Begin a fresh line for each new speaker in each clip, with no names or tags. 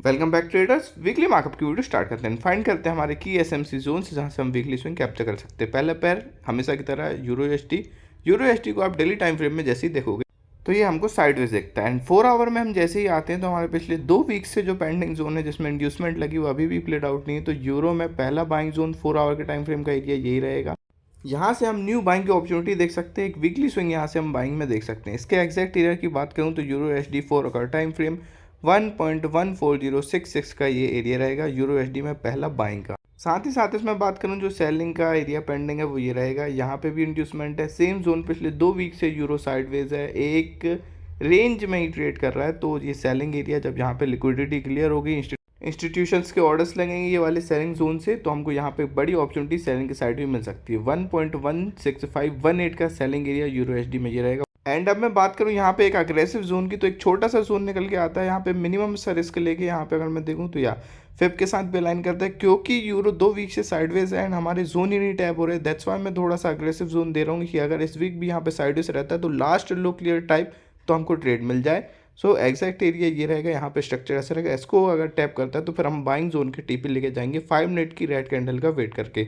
Welcome back traders. Weekly markup की video start करते हैं। फाइंड करते हैं हमारे की एसएमसी जोन से जहां से हम वीकली स्विंग कैप्चर कर सकते हैं। पहला पैर हमेशा की तरह यूरो एसटी को आप डेली टाइम फ्रेम में जैसे ही देखोगे तो ये हमको साइडवेज दिखता है। एंड 4 आवर में हम जैसे ही आते हैं तो हमारे पिछले 2 वीक से जो पेंडिंग जोन है जिसमें इंड्यूसमेंट लगी वो अभी भी प्लेड आउट नहीं है। तो यूरो में पहला बाइंग जोन 4 आवर के टाइम फ्रेम का एरिया यही रहेगा। यहाँ से हम न्यू बाइंग की अपॉर्चुनिटी देख सकते हैं। एक वीकली स्विंग यहाँ से हम बाइंग में देख सकते हैं। इसके एग्जैक्ट एरिया की बात करूँ तो euro SD 4 hour time frame 1.14066 का ये एरिया रहेगा यूरो एसडी में पहला बाइंग का। साथ ही साथ इसमें बात करूं जो सेलिंग का एरिया पेंडिंग है वो ये रहेगा। यहाँ पे भी इंड्यूसमेंट है। सेम जोन पिछले 2 वीक से यूरो साइडवेज है, एक रेंज में ही ट्रेड कर रहा है। तो ये सेलिंग एरिया जब यहाँ पे लिक्विडिटी क्लियर होगी, इंस्टीट्यूशंस के ऑर्डर्स लगेंगे ये वाले सेलिंग जोन से, तो हमको यहाँ पे बड़ी अपॉर्चुनिटी सेलिंग की साइड भी मिल सकती है। 1.16518 का सेलिंग एरिया यूरो एसडी में ये रहेगा। एंड अब मैं बात करूँ यहाँ पे एक अग्रेसिव जोन की, तो एक छोटा सा जोन निकल के आता है यहाँ पे मिनिमम सा रिस्क लेके। यहाँ पे अगर मैं देखूँ तो या फिप के साथ भी अलाइन करता है क्योंकि यूरो 2 वीक से साइडवेज है एंड हमारे जोन ही नहीं टैप हो रहे। दैट्स वाई मैं थोड़ा सा अग्रेसिव जोन दे रहा हूँ कि अगर इस वीक भी यहाँ पे साइडवेज रहता है तो लास्ट लो क्लियर टाइप तो हमको ट्रेड मिल जाए। सो एग्जैक्ट एरिया ये रहेगा। यहाँ पे स्ट्रक्चर ऐसा रहेगा, इसको अगर टैप करता है तो फिर हम बाइंग जोन के टीपी लेके जाएंगे 5 मिनट की रेड कैंडल का वेट करके।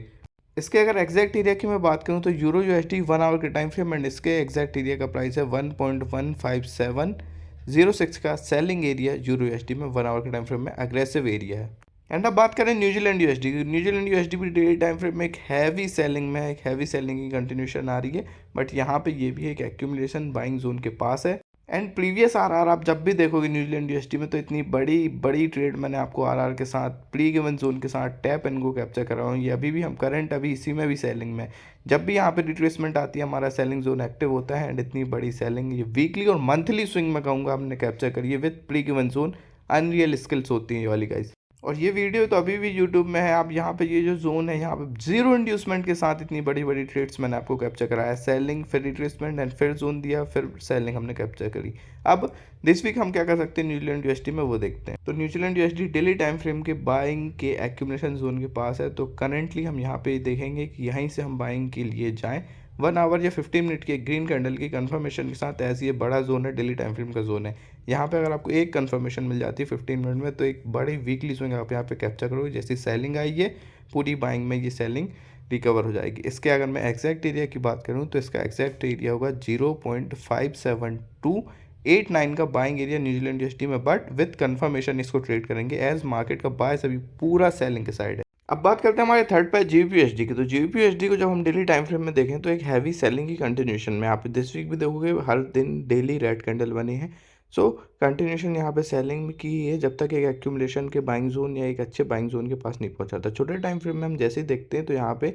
इसके अगर एग्जैक्ट एरिया की मैं बात करूँ तो यूरो यूएसडी 1 आवर के टाइम फ्रेम एंड इसके एग्जैक्ट एरिया का प्राइस है 1.15706 का सेलिंग एरिया यूरो यूएसडी में 1 आवर के टाइम फ्रेम में अग्रेसिव एरिया है। एंड अब बात करें न्यूजीलैंड यूएसडी की। न्यूजीलैंड यूएसडी भी डेली टाइम फ्रेम में एक हैवी सेलिंग में है, एक हैवी सेलिंग की कंटिन्यूशन आ रही है। बट यहाँ पे ये भी एक एक्यूमुलेशन बाइंग जोन के पास है। एंड प्रीवियस आरआर आप जब भी देखोगे न्यूजीलैंड यूएसडी में तो इतनी बड़ी बड़ी ट्रेड मैंने आपको आरआर के साथ प्री गिवन जोन के साथ टैप एंड गो कैप्चर करा हूँ। ये अभी भी हम करंट अभी इसी में भी सेलिंग में, जब भी यहाँ पे रिट्रेसमेंट आती है हमारा सेलिंग जोन एक्टिव होता है। एंड इतनी बड़ी सेलिंग ये वीकली और मंथली स्विंग में कहूँगा हमने कैप्चर करी है with pre given zone. Unreal skills होती हैं ये वाली गाइस। और ये वीडियो तो अभी भी यूट्यूब में है। आप यहाँ पे ये जो जोन है यहाँ पे जीरो इंड्यूसमेंट के साथ इतनी बड़ी बड़ी ट्रेड्स मैंने आपको कैप्चर कराया। सेलिंग फिर रिट्रेसमेंट एंड फिर जोन दिया, फिर सेलिंग हमने कैप्चर करी। अब दिस वीक हम क्या कर सकते हैं न्यूजीलैंड यूएसडी में वो देखते हैं। तो New Zealand USD daily time frame के बाइंग के एक्यूमुलेशन जोन के पास है। तो करंटली हम यहाँ पे देखेंगे कि यहीं से हम बाइंग के लिए जाएँ 1 आवर या 15 मिनट के ग्रीन कैंडल की कंफर्मेशन के साथ। ऐसे ये बड़ा जोन है, डेली टाइम फ्रेम का जोन है। यहाँ पे अगर आपको एक कंफर्मेशन मिल जाती है 15 मिनट में तो एक बड़ी वीकली स्विंग आप यहाँ पे कैप्चर करोगे। जैसी सेलिंग आई है पूरी बाइंग में ये सेलिंग रिकवर हो जाएगी। इसके अगर मैं एग्जैक्ट एरिया की बात करूँ तो इसका एग्जैक्ट एरिया होगा 0.57289 का बाइंग एरिया न्यूजीलैंड यूएसडी में। बट विथ कंफर्मेशन इसको ट्रेड करेंगे एज मार्केट का बायस अभी पूरा सेलिंग के साइड है। अब बात करते हैं हमारे थर्ड पे जीबीपीएसडी की। तो जीबीपीएसडी को जब हम डेली टाइम फ्रेम में देखें तो एक हैवी सेलिंग की कंटिन्यूशन में आप दिस वीक भी देखोगे हर दिन डेली रेड कैंडल बने हैं। सो कंटिन्यूशन यहाँ पे सेलिंग की है जब तक एक एक्यूमुलेशन के बाइंग जोन या एक अच्छे बाइंग जोन के पास नहीं पहुँचाता। छोटे टाइम फ्रेम में हम जैसे ही देखते हैं तो यहाँ पे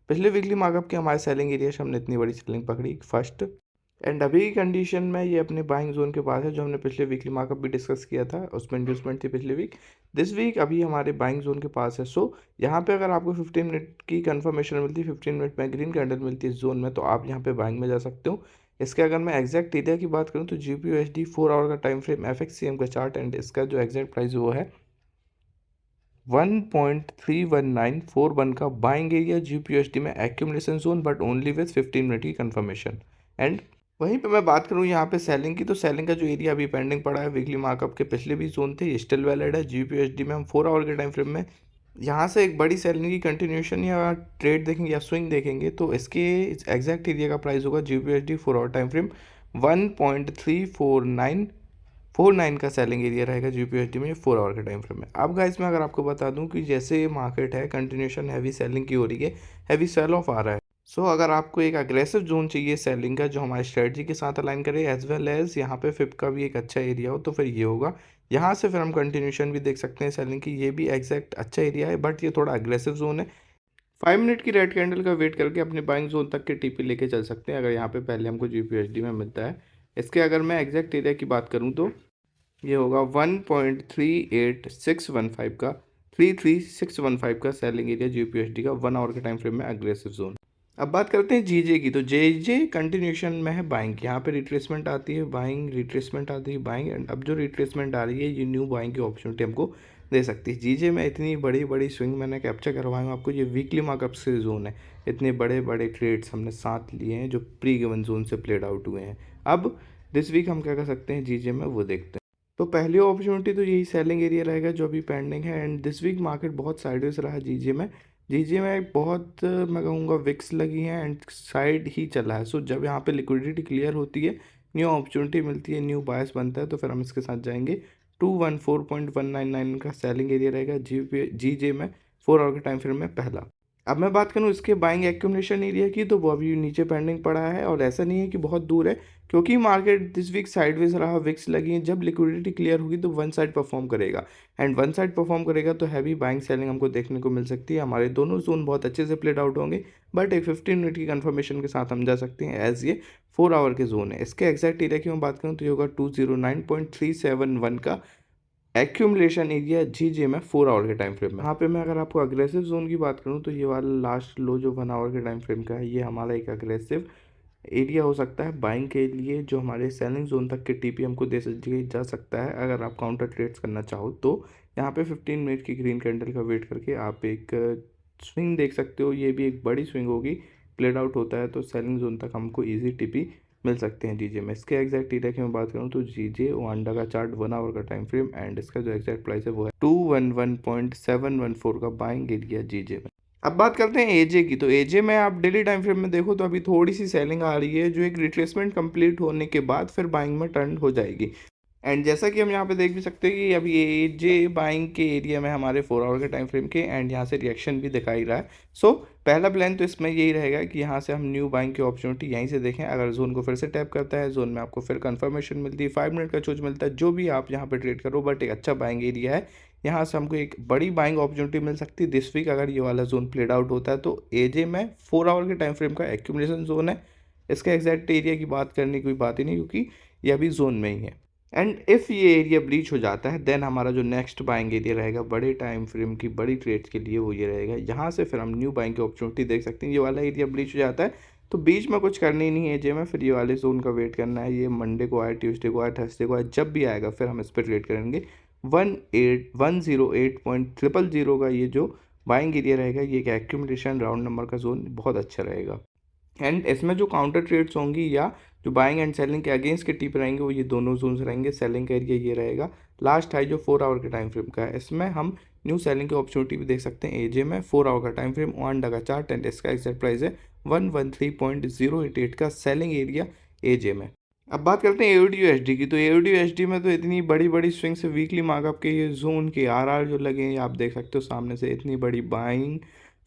पिछले वीकली मार्कअप के हमारे सेलिंग एरिया से हमने इतनी बड़ी सेलिंग पकड़ी फर्स्ट। एंड अभी की कंडीशन में ये अपने बाइंग जोन के पास है जो हमने पिछले वीकली मार्कअप भी डिस्कस किया था, उसमें इंड्यूसमेंट थी पिछले वीक। दिस वीक अभी हमारे बाइंग जोन के पास है। सो यहाँ पे अगर आपको 15 मिनट की कंफर्मेशन मिलती है, 15 मिनट में ग्रीन कैंडल मिलती है इस जोन में, तो आप यहाँ पे बाइंग में जा सकते हो। इसके अगर मैं एग्जैक्ट एरिया की बात करूँ तो जीपीयूएसडी 4 आवर का टाइम फ्रेम एफएक्ससीएम का चार्ट एंड इसका जो एग्जैक्ट प्राइस वो है 1.31941 का बाइंग एरिया जीपीयूएसडी में accumulation zone but only with 15 minute की कंफर्मेशन। एंड वहीं पे मैं बात करूँ यहाँ पे सेलिंग की, तो सेलिंग का जो एरिया अभी पेंडिंग पड़ा है वीकली मार्कअप के पिछले भी जोन थे ये स्टिल वैलिड है। जीपीयूएसडी में हम 4 आवर के टाइम फ्रेम में यहाँ से एक बड़ी सेलिंग की कंटिन्यूशन या ट्रेड देखेंगे या स्विंग देखेंगे तो इसके एग्जैक्ट एरिया का प्राइस होगा जीपीयूएसडी 4 आवर टाइम फ्रेम 1.34949 का सेलिंग एरिया रहेगा जीपीयूएसडी में 4 आवर के टाइम फ्रेम में। अब गाइस मैं अगर आपको बता दूं कि जैसे ये मार्केट है कंटिन्यूशन हैवी सेलिंग की हो रही है, हैवी सेल ऑफ आ रहा है। सो अगर आपको एक अग्रेसिव जोन चाहिए सेलिंग का जो हमारी स्ट्रेटजी के साथ अलाइन करे एज वेल एज यहाँ पे फिप का भी एक अच्छा एरिया हो तो फिर ये होगा। यहाँ से फिर हम कंटिन्यूशन भी देख सकते हैं सेलिंग की। ये भी एग्जैक्ट अच्छा एरिया है बट ये थोड़ा अग्रेसिव जोन है। 5 मिनट की रेड कैंडल का वेट करके अपने बाइंग जोन तक के टीपी लेके चल सकते हैं अगर यहाँ पे पहले हमको जीपीयूएसडी में मिलता है। इसके अगर मैं एग्जैक्ट एरिया की बात करूँ तो ये होगा 1.38615 का 33615 का सेलिंग एरिया जीपीयूएसडी का 1 आवर के टाइम फ्रेम में अग्रेसिव जोन। अब बात करते हैं जीजे की। तो जेजे कंटिन्यूशन में है बाइंग। यहाँ पे रिट्रेसमेंट आती है बाइंग, रिट्रेसमेंट आती है बाइंग एंड अब जो रिट्रेसमेंट आ रही है ये न्यू बाइंग की अपॉर्चुनिटी हमको दे सकती है। जीजे में इतनी बड़ी बड़ी स्विंग मैंने कैप्चर करवाई हूँ आपको। ये वीकली मार्कअप से जोन है, इतने बड़े बड़े ट्रेड्स हमने साथ लिए हैं जो प्री गिवन जोन से प्लेड आउट हुए हैं। अब दिस वीक हम क्या कर सकते हैं जीजे में वो देखते हैं। तो पहली अपॉर्चुनिटी तो यही सेलिंग एरिया रहेगा जो अभी पेंडिंग है। एंड दिस वीक मार्केट बहुत साइडवेज रहा जीजे में। जीजे में बहुत मैं कहूँगा विक्स लगी हैं एंड साइड ही चला है। सो जब यहाँ पे लिक्विडिटी क्लियर होती है, न्यू अपॉर्चुनिटी मिलती है, न्यू बायस बनता है, तो फिर हम इसके साथ जाएंगे। 214.199 का सेलिंग एरिया रहेगा जीजे में 4 आवर के टाइम फ्रेम में पहला। अब मैं बात करूँ इसके बाइंग एक्यूमुलेशन एरिया की, तो वो अभी नीचे पेंडिंग पड़ा है और ऐसा नहीं है कि बहुत दूर है, क्योंकि मार्केट दिस वीक साइडवेज रहा, विक्स लगी हैं। जब लिक्विडिटी क्लियर होगी तो वन साइड परफॉर्म करेगा, एंड वन साइड परफॉर्म करेगा तो हैवी बाइंग सेलिंग हमको देखने को मिल सकती है। हमारे दोनों जोन बहुत अच्छे से प्लेड आउट होंगे, बट एक 15 मिनट की कंफर्मेशन के साथ हम जा सकते हैं एज ये 4 आवर के जोन है। इसके एग्जैक्ट एरिया की मैं बात करूँ तो ये होगा 209.371 का एक्यूमुलेशन एरिया जीजे में 4 आवर के टाइम फ्रेम में। यहाँ पे मैं अगर आपको अग्रेसिव जोन की बात करूँ तो ये वाला लास्ट लो जो 1 आवर के टाइम फ्रेम का है, ये हमारा एक अग्रेसिव एरिया हो सकता है बाइंग के लिए, जो हमारे सेलिंग जोन तक के टीपी हमको दे जा सकता है अगर आप काउंटर ट्रेड्स करना चाहो तो। यहाँ पे 15 मिनट की ग्रीन कैंडल का वेट करके आप एक स्विंग देख सकते हो। ये भी एक बड़ी स्विंग होगी, प्लेड आउट होता है तो सेलिंग जोन तक हमको ईजी टीपी मिल सकते हैं जीजे में। इसके एग्जैक्ट एरिया की मैं बात करूँ तो जीजे वांडा का चार्ट 1 आवर का टाइम फ्रेम एंड इसका जो एग्जैक्ट प्राइस है वो है 211.714 का बाइंग एरिया जीजे में। अब बात करते हैं एजे की, तो एजे में आप डेली टाइम फ्रेम में देखो तो अभी थोड़ी सी सेलिंग आ रही है, जो एक रिट्रेसमेंट कंप्लीट होने के बाद फिर बाइंग में टर्न हो जाएगी। एंड जैसा कि हम यहाँ पे देख भी सकते हैं कि अभी एजे बाइंग के एरिया में हमारे 4 आवर के टाइम फ्रेम के, एंड यहाँ से रिएक्शन भी दिखाई रहा है। सो पहला प्लान तो इसमें यही रहेगा कि यहाँ से हम न्यू बाइंग की अपॉर्चुनिटी यहीं से देखें। अगर जोन को फिर से टैप करता है, जोन में आपको फिर कंफर्मेशन मिलती है, 5 मिनट का चूज मिलता है, जो भी आप यहाँ पे ट्रेड करो, बट एक अच्छा बाइंग एरिया है। यहाँ से हमको एक बड़ी बाइंग अपॉर्चुनिटी मिल सकती है दिस वीक अगर ये वाला जोन प्लेड आउट होता है। तो एजे में 4 आवर के टाइम फ्रेम का एक्यूमुलेशन जोन है। इसका एग्जैक्ट एरिया की बात करने की कोई बात ही नहीं, क्योंकि ये अभी जोन में ही है। एंड इफ़ ये एरिया ब्रीच हो जाता है, देन हमारा जो नेक्स्ट बाइंग एरिया रहेगा बड़े टाइम फ्रेम की बड़ी ट्रेड्स के लिए, वो ये रहेगा। यहाँ से फिर हम न्यू बाइंग की अपॉर्चुनिटी देख सकते हैं। ये वाला एरिया ब्रीच हो जाता है तो बीच में कुछ करनी नहीं है एजे में, फिर ये वाले जोन का वेट करना है। ये मंडे को आए, ट्यूसडे को आए, थर्सडे को आए, जब भी आएगा फिर हम इस पर ट्रेड करेंगे। 108.000 का ये जो बाइंग एरिया रहेगा, ये एक एक्यूमुलेशन राउंड नंबर का जोन बहुत अच्छा रहेगा। एंड इसमें जो काउंटर ट्रेड्स होंगी या जो बाइंग एंड सेलिंग के अगेंस्ट के टिप रहेंगे, वो ये दोनों जोन्स रहेंगे। सेलिंग का एरिया ये रहेगा लास्ट हाई जो 4 आवर के टाइम फ्रेम का है। इसमें हम न्यू सेलिंग की अपॉर्चुनिटी भी देख सकते हैं एजे में 4 आवर का टाइम फ्रेम, वन डा का चार्ट, एंड इसका एक्सैक्ट प्राइस है 113.088 का सेलिंग एरिया एजे में। अब बात करते हैं एओडी की, तो एओडी में तो इतनी बड़ी बड़ी स्विंग से वीकली मार्कअप के ये जोन के आरआर जो लगे हैं आप देख सकते हो सामने से, इतनी बड़ी बाइंग,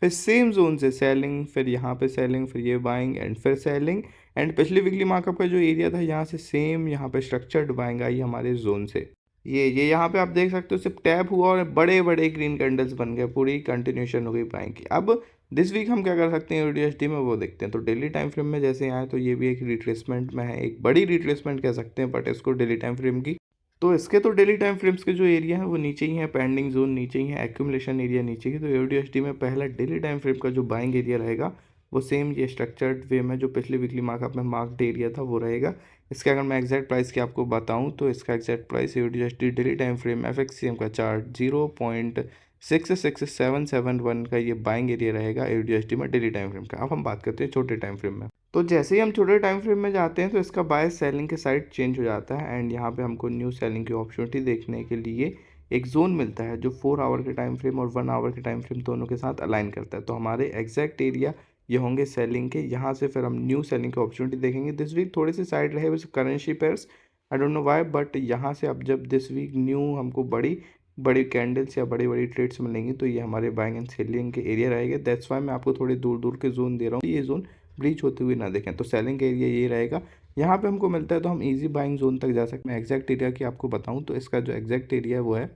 फिर सेम जोन से सेलिंग, फिर यहाँ पे सेलिंग, फिर ये बाइंग एंड फिर सेलिंग। एंड पिछली वीकली मार्कअप का जो एरिया था यहाँ से सेम यहाँ पे स्ट्रक्चर्ड बाइंग आई हमारे जोन से। ये यहाँ पे आप देख सकते हो सिर्फ टैप हुआ और बड़े बड़े ग्रीन कैंडल्स बन गए, पूरी कंटिन्यूशन हो गई बाइंग की। अब दिस वीक हम क्या कर सकते हैं यूडीएसडी में, वो देखते हैं। तो डेली टाइम फ्रेम में जैसे आए तो ये भी एक रिट्रेसमेंट में है, एक बड़ी रिट्रेसमेंट कह सकते हैं, बट इसको डेली टाइम फ्रेम की। तो इसके तो डेली टाइम फ्रेम्स के जो एरिया है वो नीचे ही है, पेंडिंग जोन नीचे ही है, एक्यूमुलेशन एरिया नीचे ही। तो यूडीएसडी में पहला डेली टाइम फ्रेम का जो बाइंग एरिया रहेगा वो सेम ये स्ट्रक्चर्ड वे में जो पिछले वीकली मार्कअप में मार्क्ड एरिया था वो रहेगा। इसका अगर मैं एग्जैक्ट प्राइस की आपको बताऊं तो इसका एग्जैक्ट प्राइस यूडीएसडी डेली टाइम फ्रेम एफएक्सीएम का चार्ट 0.66771 का ये बाइंग एरिया रहेगा यूडीएसडी में डेली टाइम फ्रेम का। अब हम बात करते हैं छोटे टाइम फ्रेम में। तो जैसे ही हम छोटे टाइम फ्रेम में जाते हैं तो इसका बायस सेलिंग के साइड चेंज हो जाता है, एंड यहाँ पे हमको न्यू सेलिंग की अपॉर्चुनिटी देखने के लिए एक जोन मिलता है जो 4 आवर के टाइम फ्रेम और 1 आवर के टाइम फ्रेम दोनों के साथ अलाइन करता है। तो हमारे एग्जैक्ट एरिया ये होंगे सेलिंग के, यहाँ से फिर हम न्यू सेलिंग की अपॉर्चुनिटी देखेंगे। दिस वीक थोड़े से साइड रहे वैसे currency pairs, I don't know why, but यहाँ से अब जब दिस वीक न्यू हमको बड़ी बड़ी कैंडल्स या बड़ी बड़ी ट्रेड्स मिलेंगी तो ये हमारे बाइंग एंड सेलिंग के एरिया रहेंगे। दैट्स वाई मैं आपको थोड़े दूर दूर के जोन दे रहा हूँ, ये जोन ब्रीच होते हुए ना देखें। तो सेलिंग का एरिया ये रहेगा, यहाँ पे हमको मिलता है तो हम इजी बाइंग जोन तक जा सकते हैं। एग्जैक्ट एरिया की आपको बताऊँ तो इसका जो एग्जैक्ट एरिया है वो है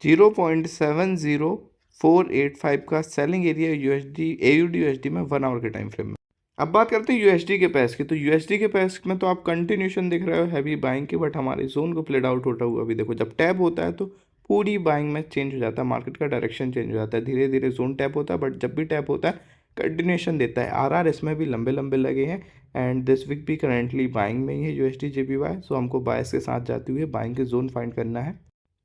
0.70485 का सेलिंग एरिया यूएसडी AUD में 1 आवर के टाइम फ्रेम में। अब बात करते हैं यूएसडी के पैस की, तो यूएसडी के पैस में तो आप कंटिन्यूशन दिख रहे हो हैवी बाइंग के, बट हमारे जोन को प्लेड आउट होता हुआ अभी देखो। जब टैप होता है तो पूरी बाइंग में चेंज हो जाता है, मार्केट का डायरेक्शन चेंज हो जाता है, धीरे धीरे जोन टैप होता है, बट जब भी टैप होता है कंटिन्यूशन देता है। आरआर इसमें भी लंबे लंबे लगे हैं, एंड दिस वीक भी करेंटली बाइंग में ही है यूएसडी JPY। सो हमको बायस के साथ जाते हुए बाइंग के जोन फाइंड करना है।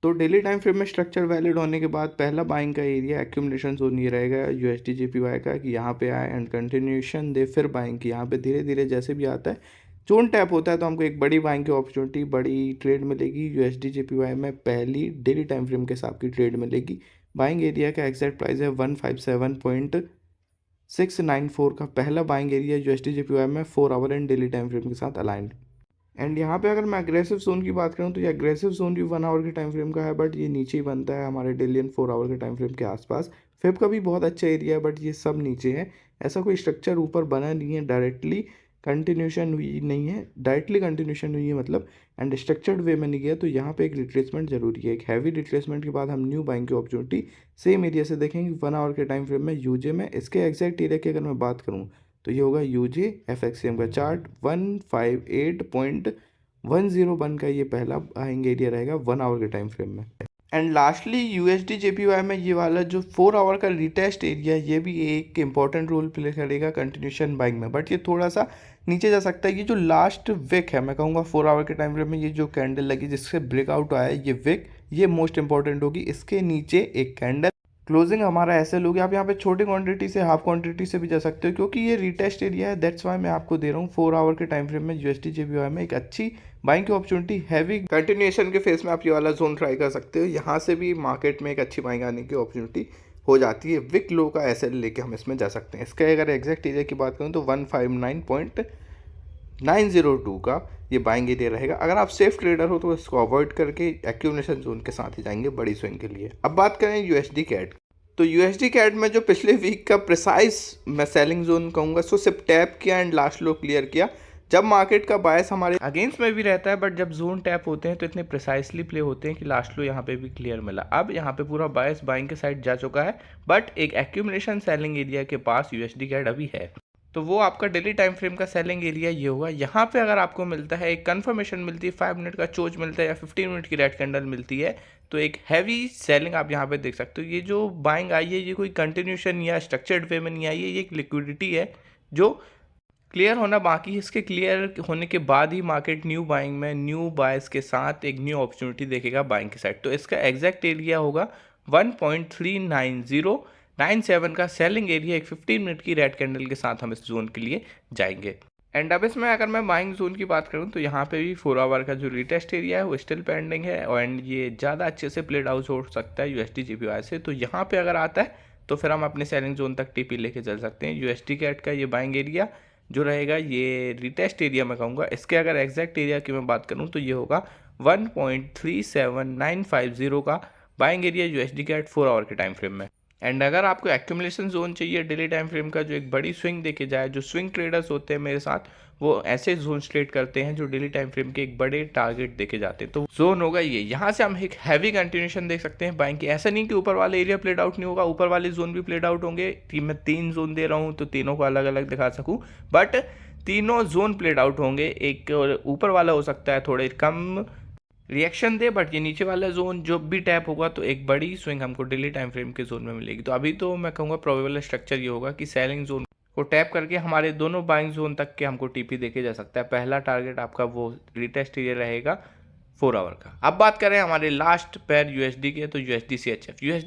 तो डेली टाइम फ्रेम में स्ट्रक्चर वैलिड होने के बाद पहला बाइंग का एरिया एक्यूमुलेशन जोन ये रहेगा USD JPY का, कि यहाँ पे आए एंड कंटिन्यूशन दे, फिर बाइंग की। यहाँ पे धीरे धीरे जैसे भी आता है जोन टैप होता है तो हमको एक बड़ी बाइंग की अपॉर्चुनिटी, बड़ी ट्रेड मिलेगी। यूएसडी जेपीवाई में पहली डेली टाइम फ्रेम के हिसाब की ट्रेड मिलेगी। बाइंग एरिया का एग्जैक्ट प्राइस है 157.694 का पहला बाइंग एरिया यूएसडी जेपीवाई में 4 our and daily time frame के साथ अलाइंड। एंड यहाँ पे अगर मैं अग्रेसिव जोन की बात करूँ तो ये अग्रेसिव जोन भी 1 आवर के टाइम फ्रेम का है, बट ये नीचे ही बनता है हमारे डेली एंड 4 आवर के टाइम फ्रेम के आसपास। फिब का भी बहुत अच्छा एरिया है, बट ये सब नीचे है। ऐसा कोई स्ट्रक्चर ऊपर बना नहीं है, डायरेक्टली कंटिन्यूशन हुई नहीं है, डायरेक्टली कंटिन्यूशन हुई है मतलब, एंड स्ट्रक्चर्ड वे में नहीं गया। तो यहाँ पे एक रिट्रेसमेंट जरूरी है। एक हैवी रिट्रेसमेंट के बाद हम न्यू बाइंग की अपॉर्चुनिटी सेम एरिया से देखेंगे 1 आवर के टाइम फ्रेम में यूजे में। इसके एग्जैक्ट एरिया की अगर मैं बात करूँ तो ये होगा यूजे एफएक्सएम का चार्ट 158.101 का ये पहला बाइंग एरिया रहेगा 1 आवर के टाइम फ्रेम में। एंड लास्टली यूएसडी जेपीवाई में ये वाला जो 4 आवर का रिटेस्ट एरिया, ये भी एक इंपॉर्टेंट रोल प्ले करेगा कंटिन्यूशन बाइंग में, बट ये थोड़ा सा नीचे जा सकता है। ये जो लास्ट विक है, मैं कहूँगा 4 आवर के टाइम फ्रेम में ये जो कैंडल लगी जिससे ब्रेकआउट आया है, ये विक ये मोस्ट इंपॉर्टेंट होगी। इसके नीचे एक कैंडल क्लोजिंग हमारा ऐसे लोगे। आप यहाँ पे छोटी क्वांटिटी से हाफ क्वांटिटी से भी जा सकते हो, क्योंकि ये रिटेस्ट एरिया है। दैट्स वाई मैं आपको दे रहा हूँ 4 आवर के टाइम फ्रेम में यूएसडी जेपीवाई में एक अच्छी बाइंग की अपॉर्चुनिटी। हैवी कंटिन्यूएशन के फेस में आप ये वाला जोन ट्राई कर सकते हो। यहाँ से भी मार्केट में एक अच्छी बाइंग आने की अपॉर्चुनिटी हो जाती है। विक लो का एसएल लेके हम इसमें जा सकते हैं। इसका अगर एग्जैक्ट एरिया की बात करूँ तो 159.902 का ये बाइंग एरिया रहेगा। अगर आप सेफ ट्रेडर हो तो इसको अवॉइड करके एक्यूमुलेशन जोन के साथ ही जाएंगे बड़ी स्विंग के लिए। अब बात करें यूएसडी कैट, तो यूएसडी कैट में जो पिछले वीक का प्रिसाइज मैं सेलिंग जोन कहूँगा, सो सिर्फ टैप किया एंड लास्ट लो क्लियर किया। जब मार्केट का बायस हमारे अगेंस्ट में भी रहता है, बट जब जोन टैप होते हैं तो इतने प्रिसाइसली प्ले होते हैं कि लास्ट लो यहाँ पे भी क्लियर मिला। अब यहाँ पे पूरा बायस बाइंग के साइड जा चुका है, बट एक एक्यूमुलेशन सेलिंग एरिया के पास यूएसडी कैट अभी है। तो वो आपका डेली टाइम फ्रेम का सेलिंग एरिया ये होगा। यहाँ पे अगर आपको मिलता है एक कंफर्मेशन मिलती है, 5 मिनट का चोच मिलता है या 15 मिनट की रेड कैंडल मिलती है, तो एक हैवी सेलिंग आप यहाँ पे देख सकते हो। ये जो बाइंग आई है ये कोई कंटिन्यूशन या स्ट्रक्चर्ड वे में नहीं आई है, ये एक लिक्विडिटी है जो क्लियर होना बाकी है। इसके क्लियर होने के बाद ही मार्केट न्यू बाइंग में न्यू बायर्स के साथ एक न्यू अपॉर्चुनिटी देखेगा बाइंग के साइड। तो इसका एग्जैक्ट एरिया होगा 1.39097 का सेलिंग एरिया। एक 15 मिनट की रेड कैंडल के साथ हम इस जोन के लिए जाएंगे। एंड अब इसमें अगर मैं बाइंग जोन की बात करूं तो यहाँ पे भी 4 आवर का जो रिटेस्ट एरिया है वो स्टिल पेंडिंग है, एंड ये ज़्यादा अच्छे से प्लेड आउट हो सकता है यूएसडी जेपीवाई से। तो यहाँ पे अगर आता है तो फिर हम अपने सेलिंग जोन तक टीपी लेके चल सकते हैं। यूएसडी कैट का ये बाइंग एरिया जो रहेगा ये रिटेस्ट एरिया मैं कहूँगा। इसके अगर एग्जैक्ट एरिया की मैं बात करूँ तो ये होगा 1.37950 का buying area USD CAD 4 hour के टाइम फ्रेम में। एंड अगर आपको एक्यूमुलेशन जोन चाहिए डेली टाइम फ्रेम का, जो एक बड़ी स्विंग देखे जाए, जो स्विंग ट्रेडर्स होते हैं मेरे साथ वो ऐसे जोन ट्रेड करते हैं जो डेली टाइम फ्रेम के एक बड़े टारगेट देखे जाते हैं। तो जोन होगा ये, यहाँ से हम एक हैवी कंटिन्यूशन देख सकते हैं बाइंग की। ऐसा नहीं कि ऊपर वाले एरिया प्लेड आउट नहीं होगा, ऊपर वाले जोन भी प्लेड आउट होंगे। मैं 3 जोन दे रहा हूँ तो तीनों को अलग अलग दिखा सकूँ, बट तीनों जोन प्लेड आउट होंगे। एक ऊपर वाला हो सकता है थोड़े कम रिएक्शन दे, बट ये नीचे वाला जोन जो भी टैप होगा तो एक बड़ी स्विंग हमको डेली टाइम फ्रेम के जोन में मिलेगी। तो अभी तो मैं कहूँगा प्रोबेबल स्ट्रक्चर ये होगा कि सेलिंग जोन को टैप करके हमारे दोनों बाइंग जोन तक के हमको टीपी देखे जा सकता है। पहला टारगेट आपका वो रिटेस्ट एरिया रहेगा 4 आवर का। अब बात करें हमारे लास्ट पेयर यूएसडी के, तो यूएसडी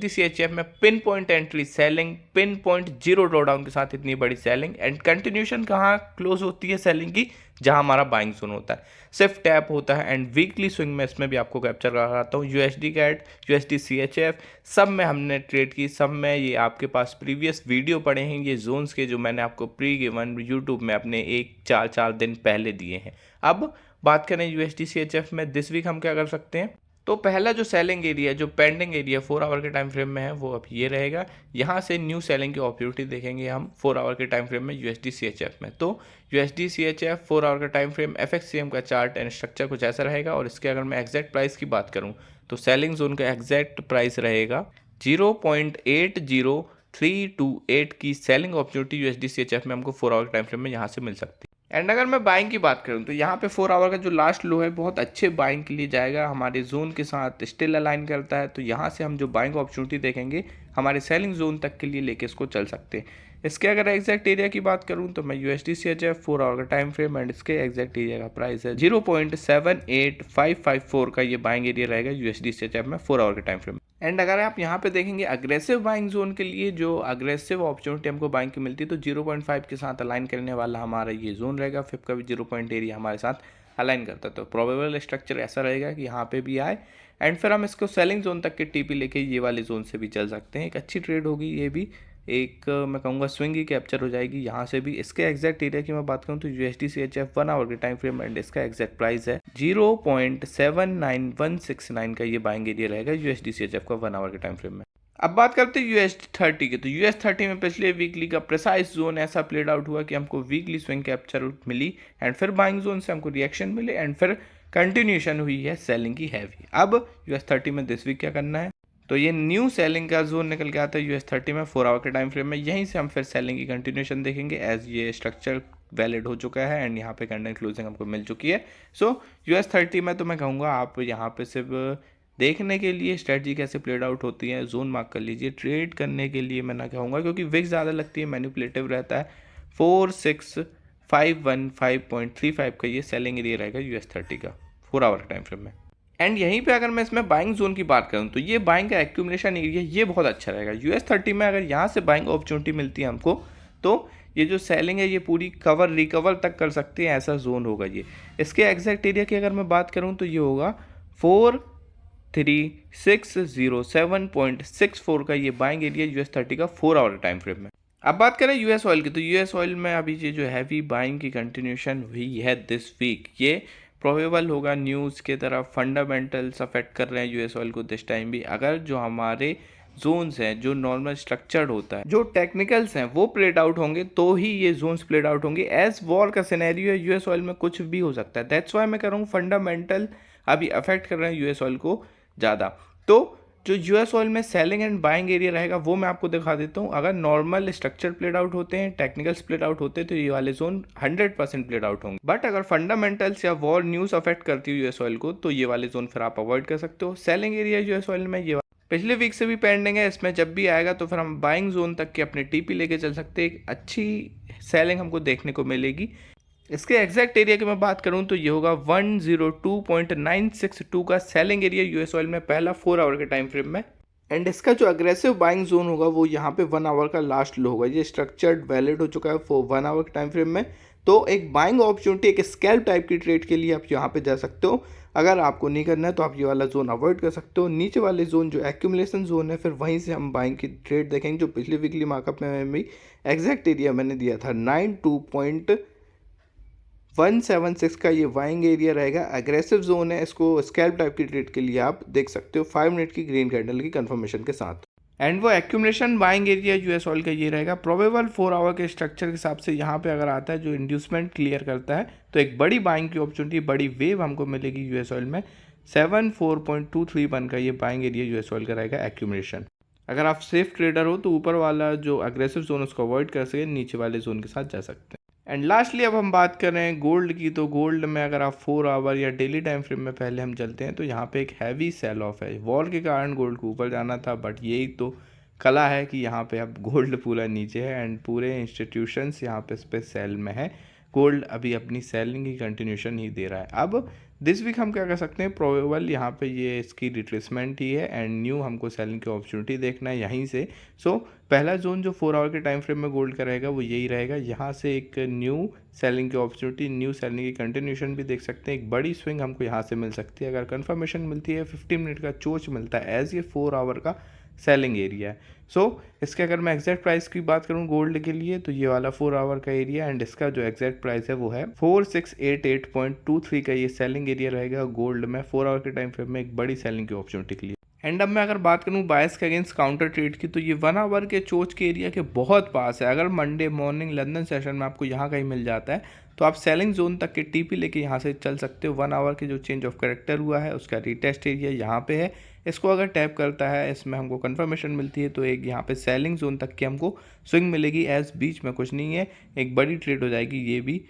सीएचएफ में pin point entry selling, pin point zero drawdown के साथ इतनी बड़ी सेलिंग, एंड कंटिन्यूशन कहाँ क्लोज होती है सेलिंग की, जहां हमारा बाइंग जोन होता है, सिर्फ टैप होता है। एंड वीकली स्विंग में इसमें भी आपको कैप्चर कराता हूँ। यूएसडी कैट, यूएसडी सीएचएफ सब में हमने ट्रेड की, सब में ये आपके पास प्रीवियस वीडियो पड़े हैं ये जोन्स के, जो मैंने आपको प्री गिवन यूट्यूब में अपने 4 दिन पहले दिए हैं। अब बात करें यूएसडी सीएचएफ में दिस वीक हम क्या कर सकते हैं, तो पहला जो सेलिंग एरिया, जो पेंडिंग एरिया 4 आवर के टाइम फ्रेम में है वो अब ये रहेगा। यहाँ से न्यू सेलिंग की अपॉर्चुनिटी देखेंगे हम 4 आवर के टाइम फ्रेम में यूएसडी सीएचएफ में। तो यूएसडी सीएचएफ 4 आवर का टाइम फ्रेम, एफएक्ससीएम का चार्ट एंड स्ट्रक्चर कुछ ऐसा रहेगा। और इसके अगर मैं एग्जैक्ट प्राइस की बात करूँ तो सेलिंग जोन का एग्जैक्ट प्राइस रहेगा 0.80328 की सेलिंग अपॉर्चुनिटी यूएसडी सीएचएफ में हमको 4 आवर के टाइम फ्रेम में यहाँ से मिल सकती है। एंड अगर मैं बाइंग की बात करूं तो यहाँ पे 4 आवर का जो लास्ट लो है बहुत अच्छे बाइंग के लिए जाएगा, हमारे जोन के साथ स्टिल अलाइन करता है। तो यहाँ से हम जो बाइंग अपॉर्चुनिटी देखेंगे हमारे सेलिंग जोन तक के लिए लेके इसको चल सकते हैं। इसके अगर एग्जैक्ट एरिया की बात करूँ तो मैं यूएसडी सीएचएफ 4 आवर का टाइम फ्रेम एंड इसके एग्जैक्ट एरिया का प्राइस है 0.78554 का ये बाइंग एरिया रहेगा यूएसडी सीएचएफ में 4 आवर के टाइम फ्रेम। एंड अगर आप यहाँ पे देखेंगे अग्रेसिव बाइंग जोन के लिए जो अग्रेसिव अपॉर्चुनिटी हमको बाइंग की मिलती है तो 0.5 के साथ अलाइन करने वाला हमारा ये जोन रहेगा। फिर का भी 0 पॉइंट एरिया हमारे साथ अलाइन करता है, तो प्रोबेबल स्ट्रक्चर ऐसा रहेगा कि यहाँ पे भी आए एंड फिर हम इसको सेलिंग जोन तक के टीपी लेके ये वाले जोन से भी चल सकते हैं। एक अच्छी ट्रेड होगी ये भी, एक मैं कहूँगा स्विंग ही कैप्चर हो जाएगी यहाँ से भी। इसके एग्जैक्ट एरिया की मैं बात करूँ तो USD CHF 1 आवर के टाइम फ्रेम एंड इसका एग्जैक्ट प्राइस है 0.79169 का ये बाइंग एरिया रहेगा USD CHF का 1 आवर के टाइम फ्रेम में। अब बात करते हैं US30 की, तो US30 में पिछले वीकली का प्रिसाइज जोन ऐसा प्लेड आउट हुआ कि हमको वीकली स्विंग कैप्चर मिली एंड फिर बाइंग जोन से हमको रिएक्शन मिले एंड फिर कंटिन्यूशन हुई है सेलिंग की हैवी। अब US30 में दिस वीक क्या करना है, तो ये न्यू सेलिंग का जोन निकल के आता है US30 में 4 आवर के टाइम फ्रेम में। यहीं से हम फिर सेलिंग की कंटिन्यूशन देखेंगे एज ये स्ट्रक्चर वैलिड हो चुका है एंड यहाँ पे कैंडल क्लोजिंग हमको मिल चुकी है। सो US30 में तो मैं कहूँगा आप यहाँ पे सिर्फ देखने के लिए स्ट्रेटजी कैसे प्लेड आउट होती है जोन मार्क कर लीजिए। ट्रेड करने के लिए मैं ना कहूँगा क्योंकि विक्स ज़्यादा लगती है, मैनिपुलेटिव रहता है। 46515.35 का ये सेलिंग एरिया रहेगा US30 का 4 आवर के टाइम फ्रेम में। एंड यहीं पे अगर मैं इसमें बाइंग जोन की बात करूँ तो ये बाइंग का एक्यूमुलेशन एरिया ये बहुत अच्छा रहेगा। US30 में अगर यहाँ से बाइंग अपॉर्चुनिटी मिलती है हमको तो ये जो सेलिंग है ये पूरी कवर रिकवर तक कर सकते हैं, ऐसा जोन होगा ये। इसके एग्जैक्ट एरिया की अगर मैं बात करूँ तो ये होगा 43607.64 का ये बाइंग एरिया US30 का 4 आवर टाइम फ्रेम में। अब बात करें US ऑयल की, तो US ऑयल में अभी ये जो हैवी बाइंग की कंटिन्यूशन हुई है दिस वीक, ये प्रोबेबल होगा न्यूज़ के तरफ फंडामेंटल्स अफेक्ट कर रहे हैं US ऑयल को दिस टाइम भी। अगर जो हमारे जोन्स हैं जो नॉर्मल स्ट्रक्चर्ड होता है, जो टेक्निकल्स हैं वो प्लेड आउट होंगे तो ही ये जोन्स प्लेड आउट होंगे। एज वॉर का सिनेरियो है US ऑयल में कुछ भी हो सकता है, दैट्स वाई मैं कह रहा हूँ फंडामेंटल अभी अफेक्ट कर रहे हैं US ऑयल को ज़्यादा। तो जो US ऑयल में सेलिंग एंड बाइंग एरिया रहेगा वो मैं आपको दिखा देता हूँ। अगर नॉर्मल स्ट्रक्चर प्लेड आउट होते हैं, टेक्निकल्स प्लेड आउट होते हैं तो ये वाले जोन 100% प्लेड आउट होंगे। बट अगर फंडामेंटल्स या वॉर न्यूज़ अफेक्ट करती है US ऑयल को तो ये वाले जोन फिर आप अवॉइड कर सकते हो। सेलिंग एरिया US ऑयल में ये पिछले वीक से भी पेंडिंग है, इसमें जब भी आएगा तो फिर हम बाइंग जोन तक के अपने टीपी लेके चल सकते हैं। एक अच्छी सेलिंग हमको देखने को मिलेगी। इसके एग्जैक्ट एरिया की मैं बात करूं तो ये होगा 102.962 का सेलिंग एरिया US ऑयल में पहला 4 आवर के टाइम फ्रेम में। एंड इसका जो अग्रेसिव बाइंग जोन होगा वो यहाँ पे 1 आवर का लास्ट लो होगा। ये स्ट्रक्चर्ड वैलिड हो चुका है 1 आवर के टाइम फ्रेम में। तो एक बाइंग अपॉर्चुनिटी, एक स्कैल्प टाइप की ट्रेड के लिए आप यहाँ पे जा सकते हो। अगर आपको नहीं करना है तो आप ये वाला जोन अवॉइड कर सकते हो। नीचे वाले जोन जो एक्यूमुलेशन जोन है फिर वहीं से हम बाइंग की ट्रेड देखेंगे। जो पिछले वीकली मार्कअप में भी एग्जैक्ट एरिया मैंने दिया था 92.176 का ये बाइंग एरिया रहेगा। अग्रेसिव जोन है, इसको स्कैल्प टाइप की ट्रेड के लिए आप देख सकते हो 5 मिनट की ग्रीन कैंडल की कंफर्मेशन के साथ। एंड वो accumulation buying area US oil का ये रहेगा। प्रोबेबल 4 आवर के स्ट्रक्चर के हिसाब से यहाँ पे अगर आता है जो इंड्यूसमेंट क्लियर करता है तो एक बड़ी बाइंग की अपॉर्चुनिटी, बड़ी वेव हमको मिलेगी US ऑयल में। 74.231 का ये बाइंग एरिया US ऑयल का रहेगा एक्यूमुलेशन। अगर आप सेफ ट्रेडर हो तो ऊपर वाला जो अग्रेसिव जोन उसको अवॉइड कर सके, नीचे वाले जोन के साथ जा सकते हैं। एंड लास्टली अब हम बात करें गोल्ड की, तो गोल्ड में अगर आप 4 आवर या डेली टाइम फ्रेम में पहले हम चलते हैं तो यहाँ पे एक हैवी सेल ऑफ है। वॉर के कारण गोल्ड को ऊपर जाना था बट यही तो कला है कि यहाँ पे अब गोल्ड पूरा नीचे है एंड पूरे इंस्टीट्यूशंस यहाँ पे इस पर सेल में है। गोल्ड अभी अपनी सेलिंग की कंटिन्यूशन ही दे रहा है। अब दिस वीक हम क्या कर सकते हैं, प्रोबेबल यहाँ पे ये इसकी रिट्रेसमेंट ही है एंड न्यू हमको सेलिंग की अपॉर्चुनिटी देखना है यहीं से। सो पहला जोन जो 4 आवर के टाइम फ्रेम में गोल्ड का रहेगा वो यही रहेगा। यहाँ से एक न्यू सेलिंग की अपॉर्चुनिटी, न्यू सेलिंग की कंटिन्यूशन भी देख सकते हैं। एक बड़ी स्विंग हमको यहाँ से मिल सकती है अगर कंफर्मेशन मिलती है। 15 मिनट का चोच मिलता है एज ये 4 आवर का सेलिंग एरिया है। सो इसके अगर मैं एग्जैक्ट प्राइस की बात करूं गोल्ड के लिए तो ये वाला 4 आवर का एरिया एंड इसका जो एग्जैक्ट प्राइस है वो है 4688.23 का ये सेलिंग एरिया रहेगा गोल्ड में 4 आवर के टाइम फ्रेम में एक बड़ी सेलिंग की अपॉर्चुनिटी के लिए। एंड अब मैं अगर बात करूं बायस के अगेंस्ट काउंटर ट्रेड की तो ये 1 आवर के चोच के एरिया के बहुत पास है। अगर मंडे मॉर्निंग लंदन सेशन में आपको यहाँ कहीं मिल जाता है तो आप सेलिंग जोन तक के टीपी लेके यहाँ से चल सकते हो। 1 आवर के जो चेंज ऑफ कैरेक्टर हुआ है उसका रीटेस्ट एरिया यहाँ पे है। इसको अगर टैप करता है, इसमें हमको कंफर्मेशन मिलती है तो एक यहाँ पे सेलिंग जोन तक की हमको स्विंग मिलेगी। एज बीच में कुछ नहीं है, एक बड़ी ट्रेड हो जाएगी ये भी।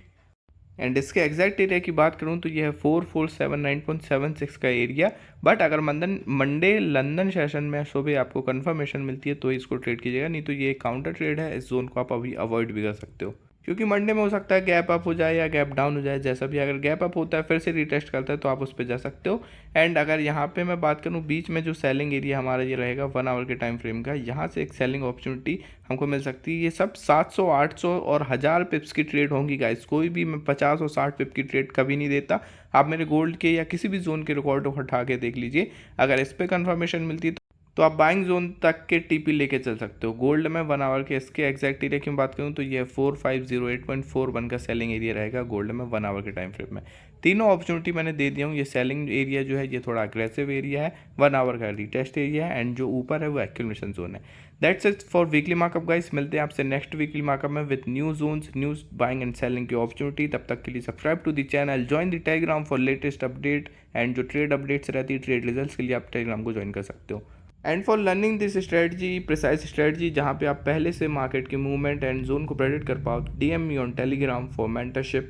एंड इसके एग्जैक्ट एरिया की बात करूँ तो ये है 4479.76 का एरिया। बट अगर मंडे लंदन सेशन में सुबह आपको कंफर्मेशन मिलती है तो इसको ट्रेड कीजिएगा, नहीं तो ये काउंटर ट्रेड है, इस जोन को आप अभी अवॉइड भी कर सकते हो। क्योंकि मंडे में हो सकता है गैप अप हो जाए या गैप डाउन हो जाए, जैसा भी। अगर गैप अप होता है फिर से रीटेस्ट करता है तो आप उस पर जा सकते हो। एंड अगर यहाँ पे मैं बात करूँ बीच में जो सेलिंग एरिया हमारा ये रहेगा 1 आवर के टाइम फ्रेम का, यहाँ से एक सेलिंग अपॉर्चुनिटी हमको मिल सकती है। ये सब 700 800 और 1000 पिप्स की ट्रेड होंगी गाइस। कोई भी मैं 50 और 60 पिप की ट्रेड कभी नहीं देता। आप मेरे गोल्ड के या किसी भी जोन के रिकॉर्ड उठा के देख लीजिए, अगर इस पर कन्फर्मेशन मिलती है तो आप बाइंग जोन तक के टीपी लेके चल सकते हो। गोल्ड में 1 आवर के इसके एग्जैक्ट एरिया की बात करूँ तो ये 4508.41 का सेलिंग एरिया रहेगा गोल्ड में 1 आवर के टाइम फ्रेम में। तीनों अपॉर्चुनिटी मैंने दे दिया हूँ। ये सेलिंग एरिया जो है ये थोड़ा अग्रेसिव एरिया है, 1 आवर का रिटेस्ट एरिया है, एंड जो ऊपर है वो एक्यूमुलेशन जोन है। That's it for weekly markup guys. मिलते हैं आपसे नेक्स्ट वीकली मार्कअप में with new zones, news buying and selling की अपॉर्चुनिटी। तब तक के लिए subscribe to the channel, join the Telegram for latest update, and जो ट्रेड अपडेट्स रहती है ट्रेड रिजल्ट्स के लिए आप टेलीग्राम को ज्वाइन कर सकते हो। And for learning this strategy, precise strategy, जहाँ पे आप पहले से मार्केट के मूवमेंट एंड जोन को प्रेडिक्ट कर पाओ, DM me on Telegram for mentorship.